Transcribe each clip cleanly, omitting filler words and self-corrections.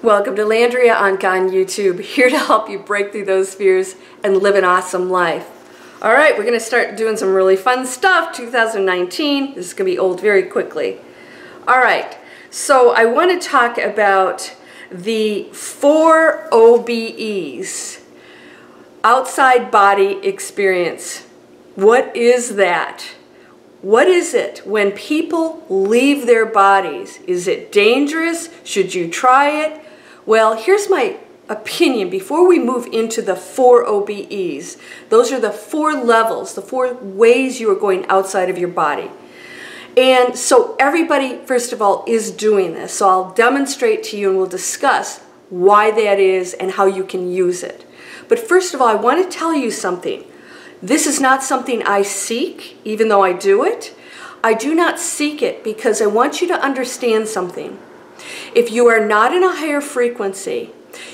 Welcome to Landria Onkka on YouTube, here to help you break through those fears and live an awesome life. All right, we're going to start doing some really fun stuff, 2019. This is going to be old very quickly. All right, so I want to talk about the 4 OBEs, outside body experience. What is that? What is it when people leave their bodies? Is it dangerous? Should you try it? Well, here's my opinion before we move into the 4 OBEs. Those are the 4 levels, the 4 ways you are going outside of your body. And so everybody, first of all, is doing this. So I'll demonstrate to you and we'll discuss why that is and how you can use it. But first of all, I want to tell you something. This is not something I seek, even though I do it. I do not seek it because I want you to understand something. If you are not in a higher frequency,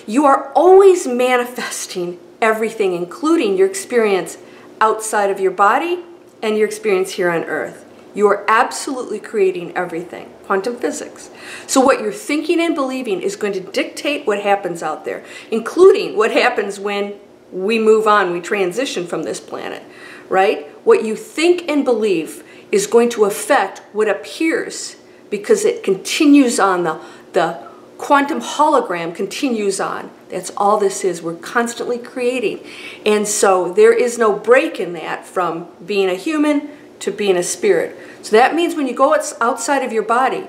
you are always manifesting everything, including your experience outside of your body and your experience here on Earth. You are absolutely creating everything, quantum physics. So what you're thinking and believing is going to dictate what happens out there, including what happens when we move on, we transition from this planet, right? What you think and believe is going to affect what appears because it continues on, the quantum hologram continues on. That's all this is. We're constantly creating. And so there is no break in that from being a human to being a spirit. So that means when you go outside of your body,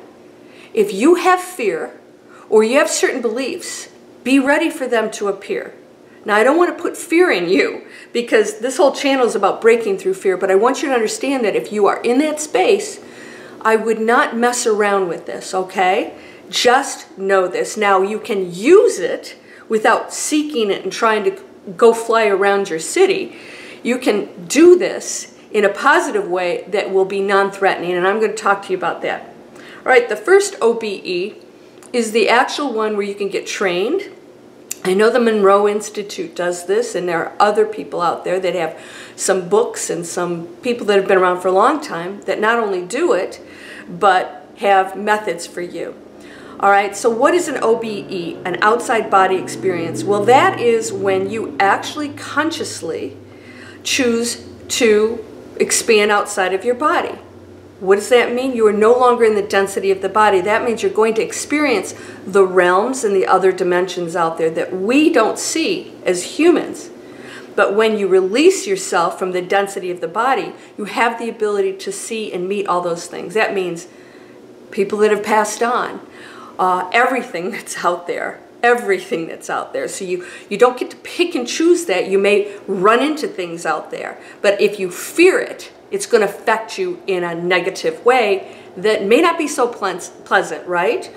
if you have fear or you have certain beliefs, be ready for them to appear. Now, I don't want to put fear in you because this whole channel is about breaking through fear, but I want you to understand that if you are in that space, I would not mess around with this, okay? Just know this. Now, you can use it without seeking it and trying to go fly around your city. You can do this in a positive way that will be non-threatening, and I'm going to talk to you about that. All right, the first OBE is the actual one where you can get trained. I know the Monroe Institute does this, and there are other people out there that have some books and some people that have been around for a long time that not only do it, but have methods for you. All right, so what is an OBE, an outside body experience? Well, that is when you actually consciously choose to expand outside of your body. What does that mean? You are no longer in the density of the body. That means you're going to experience the realms and the other dimensions out there that we don't see as humans. But when you release yourself from the density of the body, you have the ability to see and meet all those things. That means people that have passed on, everything that's out there. Everything that's out there. So you don't get to pick and choose that. You may run into things out there. But if you fear it, it's going to affect you in a negative way that may not be so pleasant, right?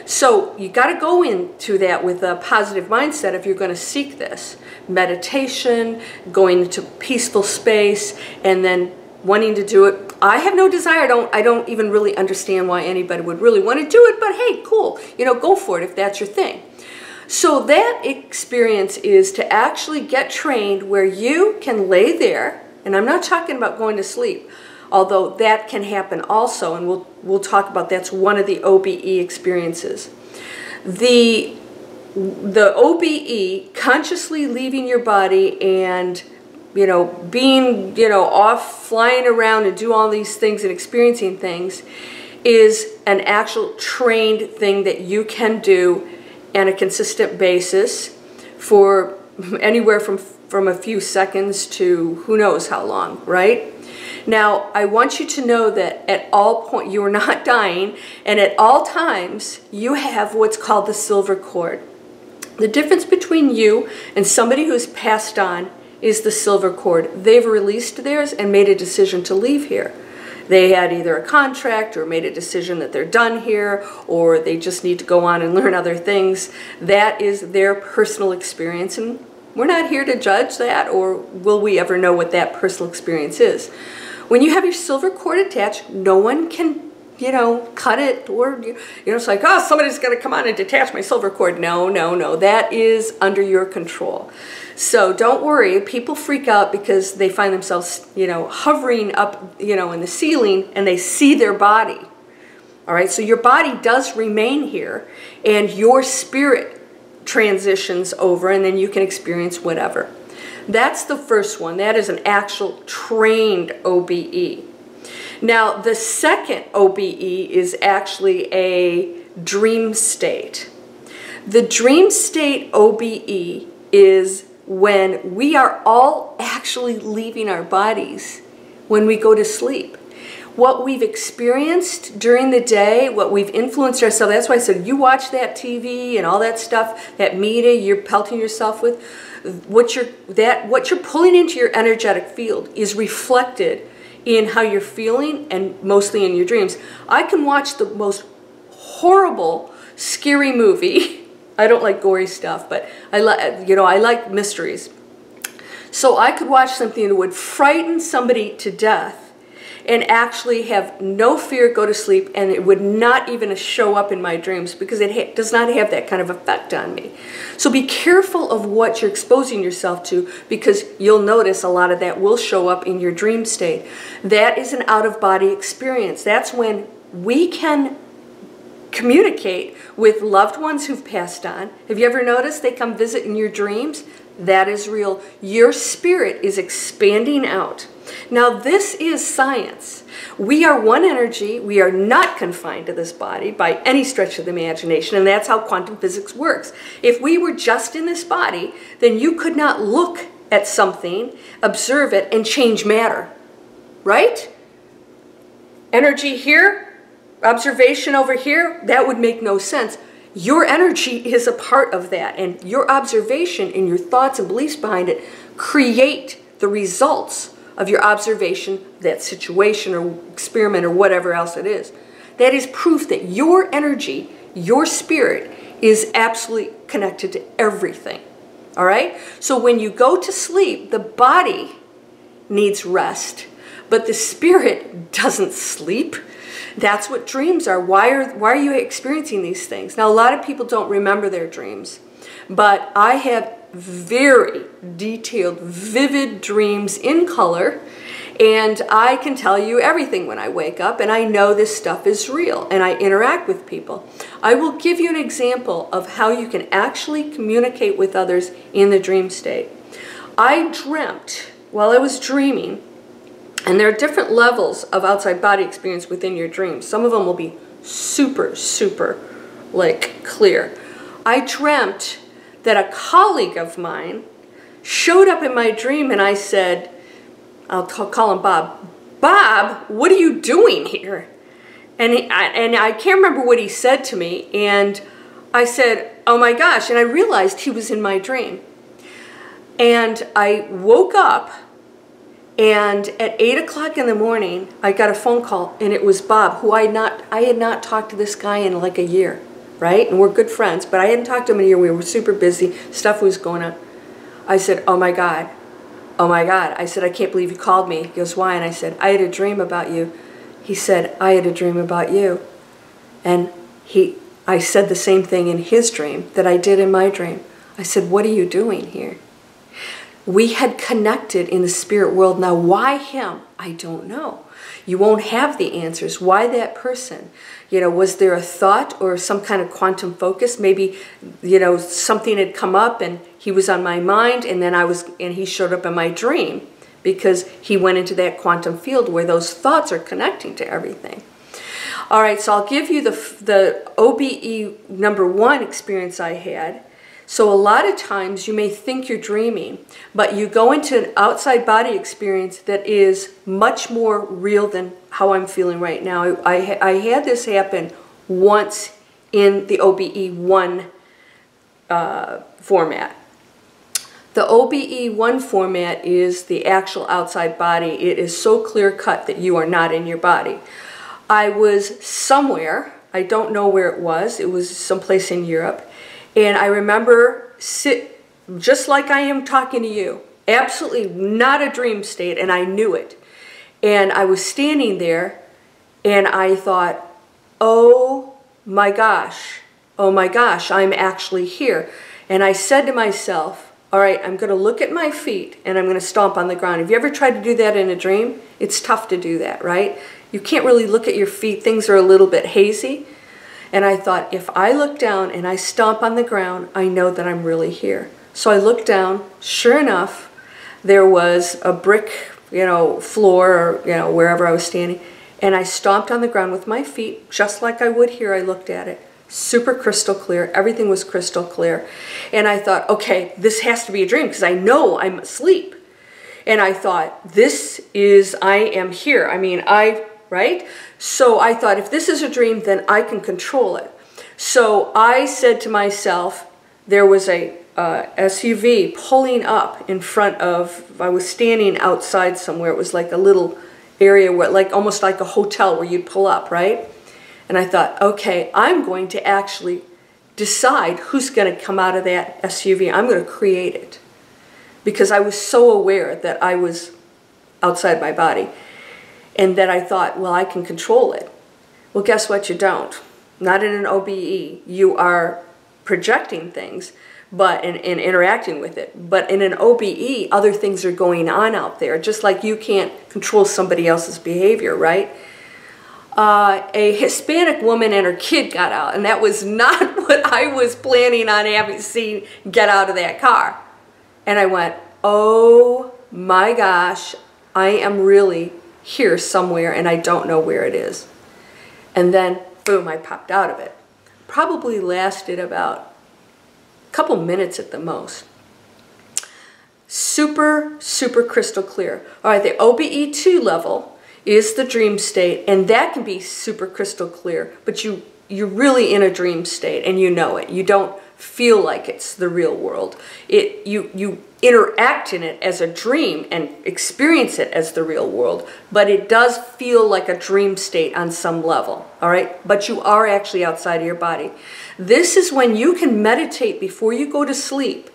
So you got to go into that with a positive mindset if you're going to seek this. Meditation, going into peaceful space, and then wanting to do it. I have no desire. I don't even really understand why anybody would really want to do it, but hey, cool. You know, go for it if that's your thing. So that experience is to actually get trained where you can lay there, and I'm not talking about going to sleep, although that can happen also, and we'll talk about that's one of the OBE experiences. The OBE, consciously leaving your body and being off flying around and do all these things and experiencing things, is an actual trained thing that you can do on a consistent basis for anywhere from a few seconds to who knows how long, right? Now, I want you to know that at all points, you are not dying, and at all times, you have what's called the silver cord. The difference between you and somebody who's passed on is the silver cord. They've released theirs and made a decision to leave here. They had either a contract or made a decision that they're done here, or they just need to go on and learn other things. That is their personal experience, and we're not here to judge that, or will we ever know what that personal experience is. When you have your silver cord attached, no one can, cut it, or, it's like, oh, somebody's going to come on and detach my silver cord. No, no, no. That is under your control. So don't worry. People freak out because they find themselves, hovering up, in the ceiling, and they see their body. All right, so your body does remain here and your spirit transitions over, and then you can experience whatever. That's the first one. That is an actual trained OBE. Now, the second OBE is actually a dream state. The dream state OBE is when we are all actually leaving our bodies when we go to sleep. What we've experienced during the day, what we've influenced ourselves, that's why I said you watch that TV and all that stuff, that media you're pelting yourself with, what you're pulling into your energetic field is reflected in how you're feeling and mostly in your dreams. I can watch the most horrible, scary movie. I don't like gory stuff, but I like mysteries. So I could watch something that would frighten somebody to death and actually have no fear, go to sleep, and it would not even show up in my dreams because it does not have that kind of effect on me. So be careful of what you're exposing yourself to, because you'll notice a lot of that will show up in your dream state. That is an out-of-body experience. That's when we can communicate with loved ones who've passed on. Have you ever noticed they come visit in your dreams? That is real. Your spirit is expanding out. Now, this is science. We are one energy. We are not confined to this body by any stretch of the imagination, and that's how quantum physics works. If we were just in this body, then you could not look at something, observe it, and change matter, right? Energy here, observation over here, that would make no sense. Your energy is a part of that, and your observation and your thoughts and beliefs behind it create the results of your observation, that situation or experiment or whatever else it is. That is proof that your energy, your spirit, is absolutely connected to everything. All right? So when you go to sleep, the body needs rest, but the spirit doesn't sleep. That's what dreams are. Why are you experiencing these things? Now, a lot of people don't remember their dreams, but I have very detailed, vivid dreams in color, and I can tell you everything when I wake up, and I know this stuff is real, and I interact with people. I will give you an example of how you can actually communicate with others in the dream state. I dreamt, while I was dreaming, and there are different levels of outside body experience within your dreams. Some of them will be super, super, like, clear. I dreamt that a colleague of mine showed up in my dream, and I said, I'll call him Bob. Bob, what are you doing here? And I can't remember what he said to me, and I said, oh my gosh, and I realized he was in my dream. And I woke up, and at 8 o'clock in the morning, I got a phone call, and it was Bob, who I had not talked to this guy in like a year. Right? And we're good friends, but I hadn't talked to him in a year. We were super busy. Stuff was going on. I said, oh my God. Oh my God. I said, I can't believe you called me. He goes, why? And I said, I had a dream about you. He said, I had a dream about you. And I said the same thing in his dream that I did in my dream. I said, what are you doing here? We had connected in the spirit world. Now, why him? I don't know. You won't have the answers. Why that person? You know, was there a thought or some kind of quantum focus? Maybe, you know, something had come up and he was on my mind, and then he showed up in my dream because he went into that quantum field where those thoughts are connecting to everything. All right, so I'll give you the OBE #1 experience I had. So a lot of times you may think you're dreaming, but you go into an outside body experience that is much more real than how I'm feeling right now. I had this happen once in the OBE1 format. The OBE1 format is the actual outside body. It is so clear-cut that you are not in your body. I was somewhere, I don't know where it was someplace in Europe, and I remember just like I am talking to you, absolutely not a dream state, and I knew it. And I was standing there, and I thought, oh my gosh, I'm actually here. And I said to myself, all right, I'm going to look at my feet, and I'm going to stomp on the ground. Have you ever tried to do that in a dream? It's tough to do that, right? You can't really look at your feet. Things are a little bit hazy. And I thought, if I look down and I stomp on the ground, I know that I'm really here. So I looked down. Sure enough, there was a brick, floor, or, wherever I was standing. And I stomped on the ground with my feet, just like I would here. I looked at it. Super crystal clear. Everything was crystal clear. And I thought, okay, this has to be a dream because I know I'm asleep. And I thought, I am here. I mean, right? So I thought, if this is a dream, then I can control it. So I said to myself, there was a SUV pulling up in front of, I was standing outside somewhere. It was like a little area where, almost like a hotel where you'd pull up, right? And I thought, okay, I'm going to actually decide who's going to come out of that SUV. I'm going to create it. Because I was so aware that I was outside my body. And that I thought, well, I can control it. Well, guess what? You don't. Not in an OBE. You are projecting things and interacting with it. But in an OBE, other things are going on out there. Just like you can't control somebody else's behavior, right? A Hispanic woman and her kid got out. And that was not what I was planning on having seen get out of that car. And I went, oh my gosh, I am really here somewhere and I don't know where it is. And then, boom, I popped out of it. Probably lasted about a couple minutes at the most. Super, super crystal clear. All right, the OBE2 level is the dream state, and that can be super crystal clear, but you're really in a dream state and you know it. You don't feel like it's the real world. You interact in it as a dream and experience it as the real world, but it does feel like a dream state on some level, all right? But you are actually outside of your body. This is when you can meditate before you go to sleep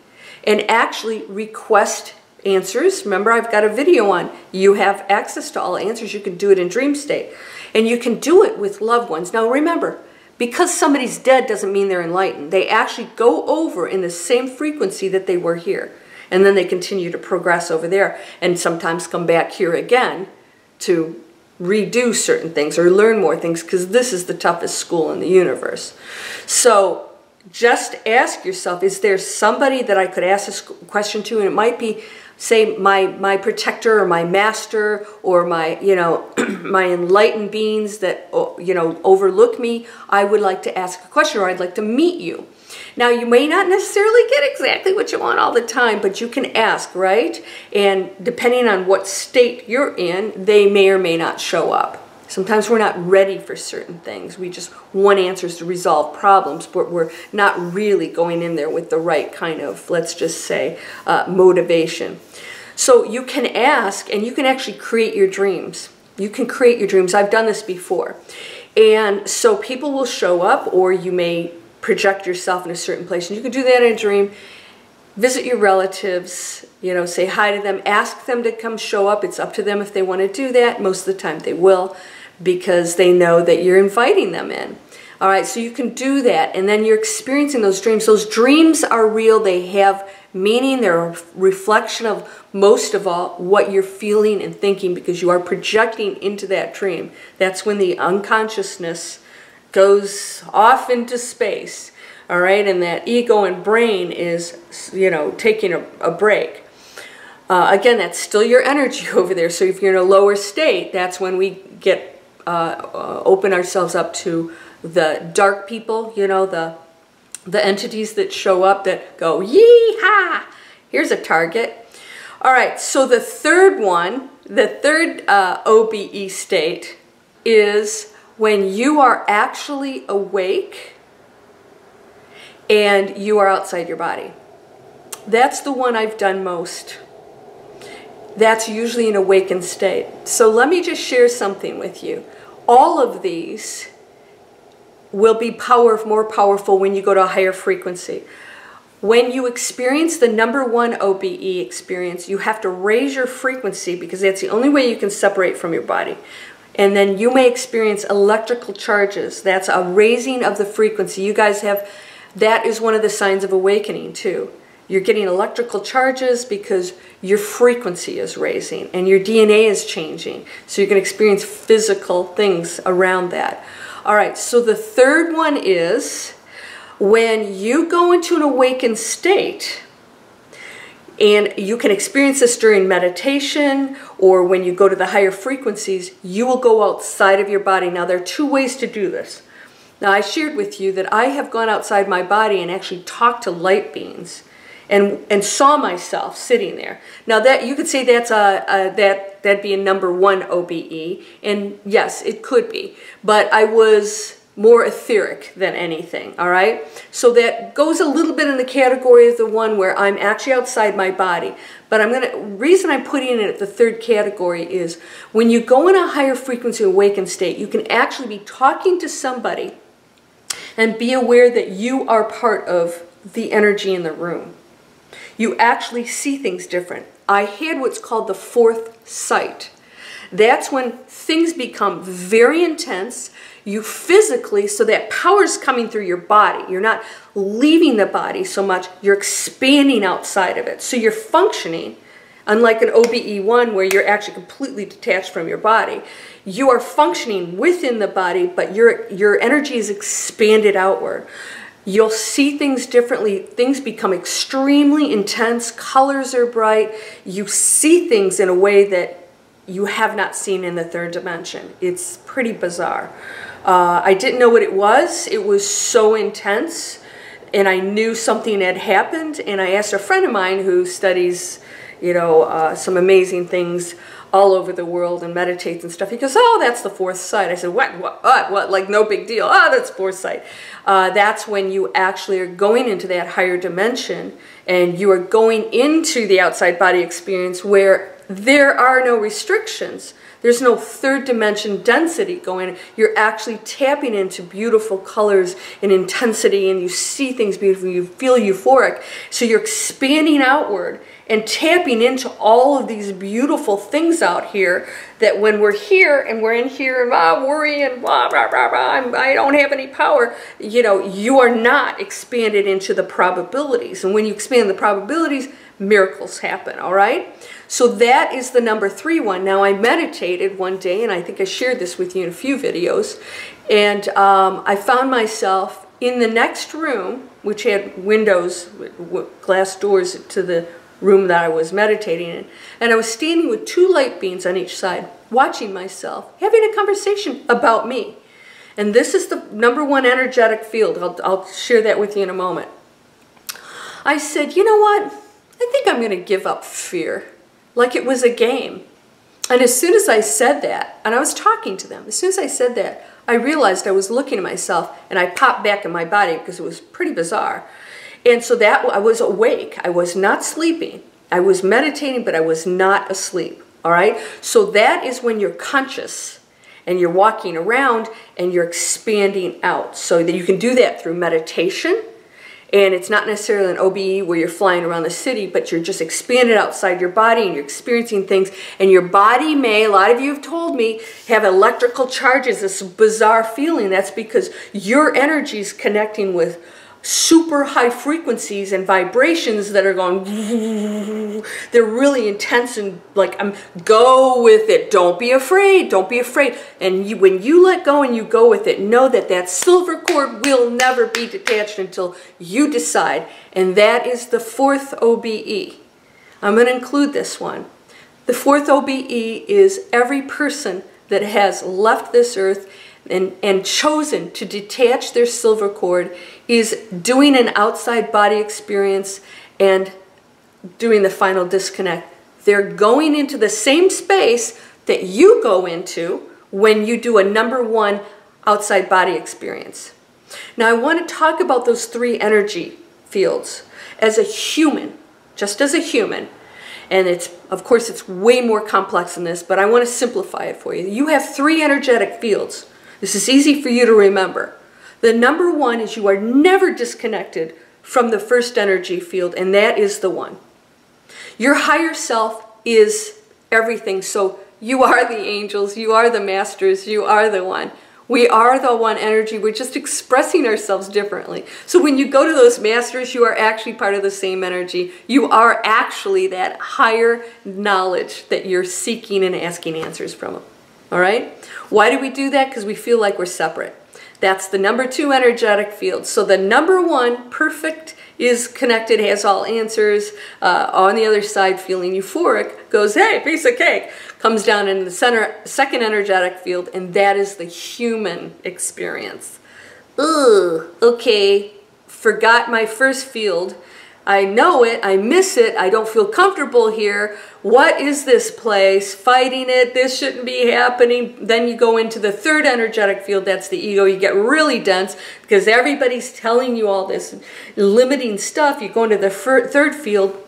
and actually request answers. Remember, I've got a video on you have access to all answers. You can do it in dream state, and you can do it with loved ones. Now remember, because somebody's dead doesn't mean they're enlightened. They actually go over in the same frequency that they were here. And then they continue to progress over there and sometimes come back here again to redo certain things or learn more things, because this is the toughest school in the universe. So just ask yourself, is there somebody that I could ask this question to? And it might be, say, my protector or my master or my, my enlightened beings that, overlook me. I would like to ask a question, or I'd like to meet you. Now, you may not necessarily get exactly what you want all the time, but you can ask, right? And depending on what state you're in, they may or may not show up. Sometimes we're not ready for certain things. We just want answers to resolve problems, but we're not really going in there with the right kind of, let's just say, motivation. So you can ask, and you can actually create your dreams. You can create your dreams. I've done this before. And so people will show up, or you may project yourself in a certain place. And you can do that in a dream. Visit your relatives, say hi to them, ask them to come show up. It's up to them if they want to do that. Most of the time they will, because they know that you're inviting them in. All right, so you can do that, and then you're experiencing those dreams. Those dreams are real. They have meaning. They're a reflection of, most of all, what you're feeling and thinking, because you are projecting into that dream. That's when the unconsciousness goes off into space, all right, and that ego and brain is, taking a break. Again, that's still your energy over there. So if you're in a lower state, that's when we get open ourselves up to the dark people, the entities that show up that go, yee-ha, here's a target. All right, so the third one, the third OBE state is when you are actually awake and you are outside your body. That's the one I've done most. That's usually an awakened state. So let me just share something with you. All of these will be more powerful when you go to a higher frequency. When you experience the #1 OBE experience, you have to raise your frequency, because that's the only way you can separate from your body. And then you may experience electrical charges. That's a raising of the frequency. You guys have, that is one of the signs of awakening too. You're getting electrical charges because your frequency is raising and your DNA is changing. So you can experience physical things around that. All right, so the third one is when you go into an awakened state, and you can experience this during meditation or when you go to the higher frequencies, you will go outside of your body. Now, there are two ways to do this. Now, I shared with you that I have gone outside my body and actually talked to light beings and saw myself sitting there. Now, that you could say that's that'd be a number 1 OBE, and yes, it could be. But I was more etheric than anything, all right? So that goes a little bit in the category of the one where I'm actually outside my body. But reason I'm putting it at the third category is when you go in a higher frequency awakened state, you can actually be talking to somebody and be aware that you are part of the energy in the room. You actually see things different. I had what's called the fourth sight. That's when things become very intense. You physically, so that power's coming through your body. You're not leaving the body so much, you're expanding outside of it. So you're functioning, unlike an OBE1 where you're actually completely detached from your body. You are functioning within the body, but your energy is expanded outward. You'll see things differently. Things become extremely intense. Colors are bright. You see things in a way that you have not seen in the third dimension. It's pretty bizarre. I didn't know what it was. It was so intense, and I knew something had happened, and I asked a friend of mine who studies, you know, some amazing things all over the world and meditates and stuff. He goes, oh, that's the fourth sight. I said, what, like no big deal. Oh, that's fourth sight. That's when you actually are going into that higher dimension, and you are going into the outside body experience where there are no restrictions. There's no third dimension density going. You're actually tapping into beautiful colors and intensity, and you see things beautiful. You feel euphoric. So you're expanding outward and tapping into all of these beautiful things out here that when we're here and we're in here and worry and blah, blah, blah, blah, I don't have any power, you know, you are not expanded into the probabilities. And when you expand the probabilities, miracles happen, all right? So that is the number 3 one. Now, I meditated one day, and I think I shared this with you in a few videos, and I found myself in the next room, which had windows, glass doors to the room that I was meditating in, and I was standing with 2 light beings on each side, watching myself, having a conversation about me. And this is the number 1 energetic field. I'll share that with you in a moment. I said, you know what? I think I'm going to give up fear, like it was a game. And as soon as I said that, and I was talking to them, as soon as I said that, I realized I was looking at myself, and I popped back in my body because it was pretty bizarre. And so that I was awake. I was not sleeping. I was meditating, but I was not asleep. All right? So that is when you're conscious and you're walking around and you're expanding out. So that you can do that through meditation. And it's not necessarily an OBE where you're flying around the city, but you're just expanded outside your body and you're experiencing things. And your body may, a lot of you have told me, have electrical charges, this bizarre feeling. That's because your energy is connecting with super high frequencies and vibrations that are going, they're really intense and like, go with it. Don't be afraid. Don't be afraid. And when you let go and you go with it, know that that silver cord will never be detached until you decide. And that is the 4th OBE. I'm going to include this one. The 4th OBE is every person that has left this earth and chosen to detach their silver cord is doing an outside body experience and doing the final disconnect. They're going into the same space that you go into when you do a number 1 outside body experience. Now, I want to talk about those 3 energy fields as a human, just as a human. And it's, of course, it's way more complex than this, but I want to simplify it for you. You have 3 energetic fields. This is easy for you to remember. The number 1 is you are never disconnected from the first energy field, and that is the 1. Your higher self is everything. So you are the angels, you are the masters, you are the 1. We are the one energy. We're just expressing ourselves differently. So when you go to those masters, you are actually part of the same energy. You are actually that higher knowledge that you're seeking and asking answers from. All right? Why do we do that? Because we feel like we're separate. That's the number 2 energetic field. So the number 1, perfect, is connected, has all answers. On the other side, feeling euphoric, goes, hey, piece of cake. Comes down in the second energetic field, and that is the human experience. Ugh, okay, forgot my first field. I know it, I miss it, I don't feel comfortable here. What is this place? Fighting it, this shouldn't be happening. Then you go into the third energetic field, that's the ego. You get really dense because everybody's telling you all this limiting stuff. You go into the third field,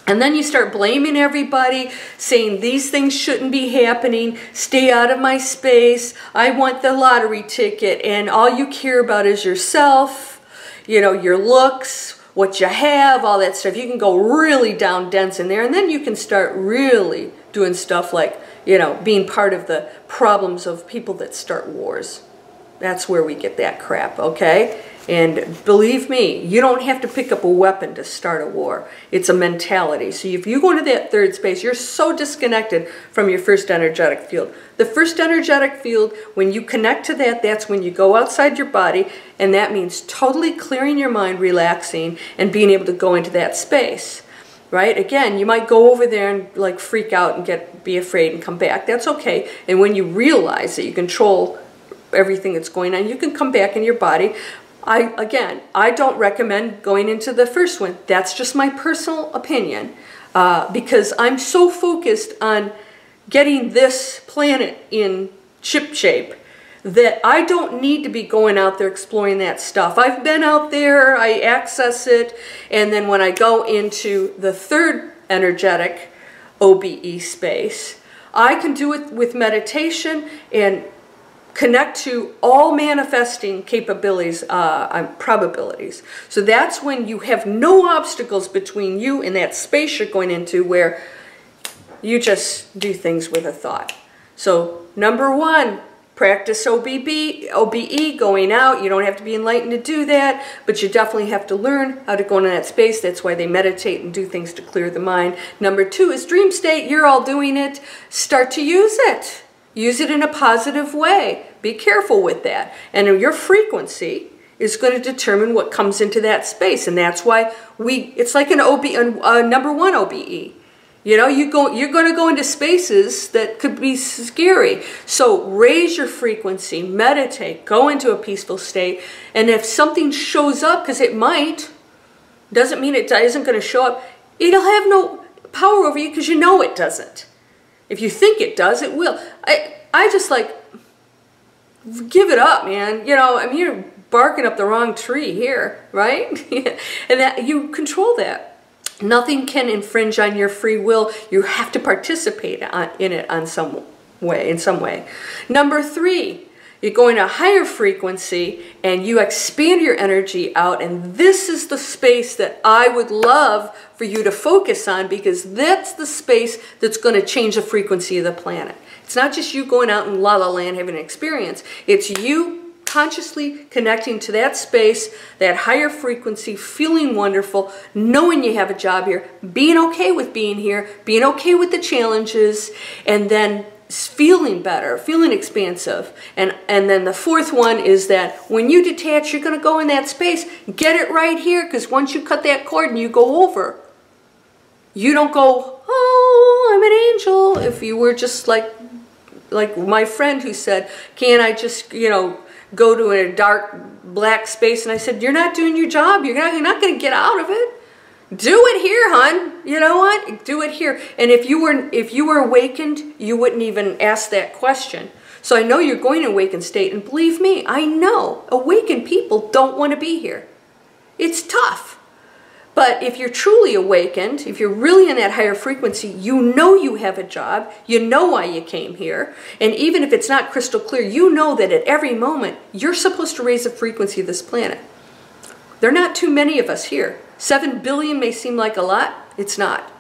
and then you start blaming everybody, saying these things shouldn't be happening, stay out of my space, I want the lottery ticket, and all you care about is yourself, you know, your looks, what you have, all that stuff. You can go really down dense in there, and then you can start really doing stuff like, you know, being part of the problems of people that start wars. That's where we get that crap, okay? And believe me, you don't have to pick up a weapon to start a war. It's a mentality. So if you go into that third space, you're so disconnected from your first energetic field. The first energetic field, when you connect to that, that's when you go outside your body, and that means totally clearing your mind, relaxing, and being able to go into that space. Right? Again, you might go over there and like freak out and be afraid and come back. That's okay. And when you realize that you control everything that's going on, you can come back in your body. Again, I don't recommend going into the first one. That's just my personal opinion, because I'm so focused on getting this planet in ship shape that I don't need to be going out there exploring that stuff. I've been out there, I access it, and then when I go into the third energetic OBE space, I can do it with meditation and connect to all manifesting capabilities, probabilities. So that's when you have no obstacles between you and that space you're going into, where you just do things with a thought. So number 1, practice OBE, going out. You don't have to be enlightened to do that, but you definitely have to learn how to go into that space. That's why they meditate and do things to clear the mind. Number 2 is dream state. You're all doing it. Start to use it. Use it in a positive way. Be careful with that. And your frequency is going to determine what comes into that space. And that's why it's like an number 1 OBE. You know, you're going to go into spaces that could be scary. So raise your frequency, meditate, go into a peaceful state. And if something shows up, because it might, doesn't mean it isn't going to show up, it'll have no power over you because you know it doesn't. If you think it does, it will. I just like, give it up, man. You know, I mean, you're barking up the wrong tree here, right? And that you control that. Nothing can infringe on your free will. You have to participate in it in some way. Number 3, you go in a higher frequency and you expand your energy out, and this is the space that I would love for you to focus on, because that's the space that's going to change the frequency of the planet. It's not just you going out in la la land having an experience. It's you consciously connecting to that space, that higher frequency, feeling wonderful, knowing you have a job here, being okay with being here, being okay with the challenges, and then feeling better, feeling expansive. And then the 4th one is that when you detach, you're going to go in that space, get it right here, because once you cut that cord and you go over, you don't go, oh, I'm an angel. If you were just like my friend who said, can't I just, you know, go to a dark black space? And I said, you're not doing your job. You're not going to get out of it. Do it here, hon. You know what? Do it here. And if you were awakened, you wouldn't even ask that question. So I know you're going to awakened state, and believe me, I know awakened people don't want to be here. It's tough. But if you're truly awakened, if you're really in that higher frequency, you know you have a job, you know why you came here, and even if it's not crystal clear, you know that at every moment you're supposed to raise the frequency of this planet. There are not too many of us here. 7 billion may seem like a lot. It's not.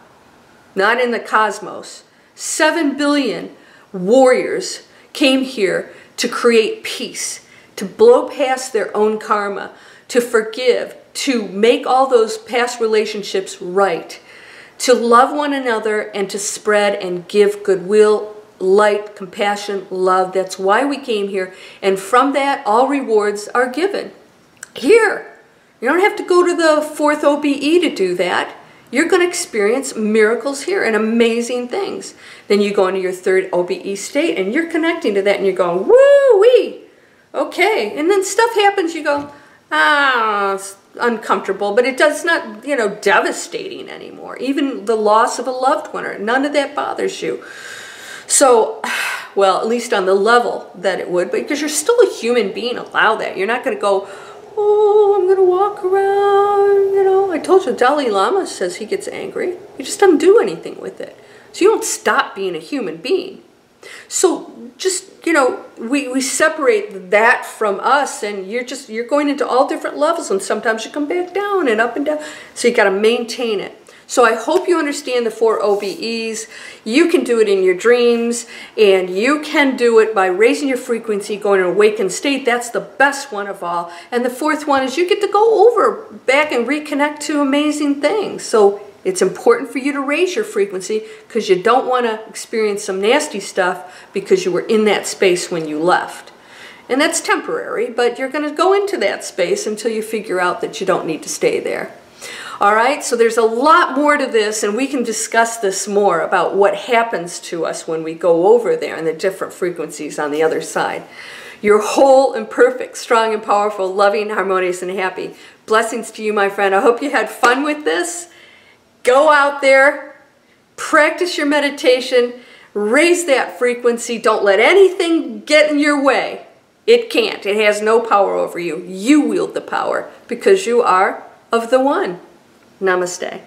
Not in the cosmos. 7 billion warriors came here to create peace, to blow past their own karma, to forgive, to make all those past relationships right, to love one another and to spread and give goodwill, light, compassion, love. That's why we came here. And from that, all rewards are given. Here, you don't have to go to the 4th OBE to do that. You're going to experience miracles here and amazing things. Then you go into your 3rd OBE state and you're connecting to that and you're going, woo-wee, okay. And then stuff happens, you go, it's uncomfortable, but it does not, you know, devastating anymore. Even the loss of a loved one, or none of that bothers you. So, well, at least on the level that it would, but because you're still a human being, allow that. You're not going to go, oh, I'm going to walk around, you know. I told you, Dalai Lama says he gets angry. He just doesn't do anything with it. So you don't stop being a human being. So just, you know, we separate that from us, and you're going into all different levels, and sometimes you come back down and up and down. So you got to maintain it. So I hope you understand the 4 OBEs. You can do it in your dreams, and you can do it by raising your frequency, going to an awakened state. That's the best one of all. And the 4th one is you get to go over back and reconnect to amazing things. So it's important for you to raise your frequency because you don't want to experience some nasty stuff because you were in that space when you left. And that's temporary, but you're going to go into that space until you figure out that you don't need to stay there. All right, so there's a lot more to this, and we can discuss this more about what happens to us when we go over there and the different frequencies on the other side. You're whole and perfect, strong and powerful, loving, harmonious, and happy. Blessings to you, my friend. I hope you had fun with this. Go out there, practice your meditation, raise that frequency. Don't let anything get in your way. It can't. It has no power over you. You wield the power because you are of the One. Namaste.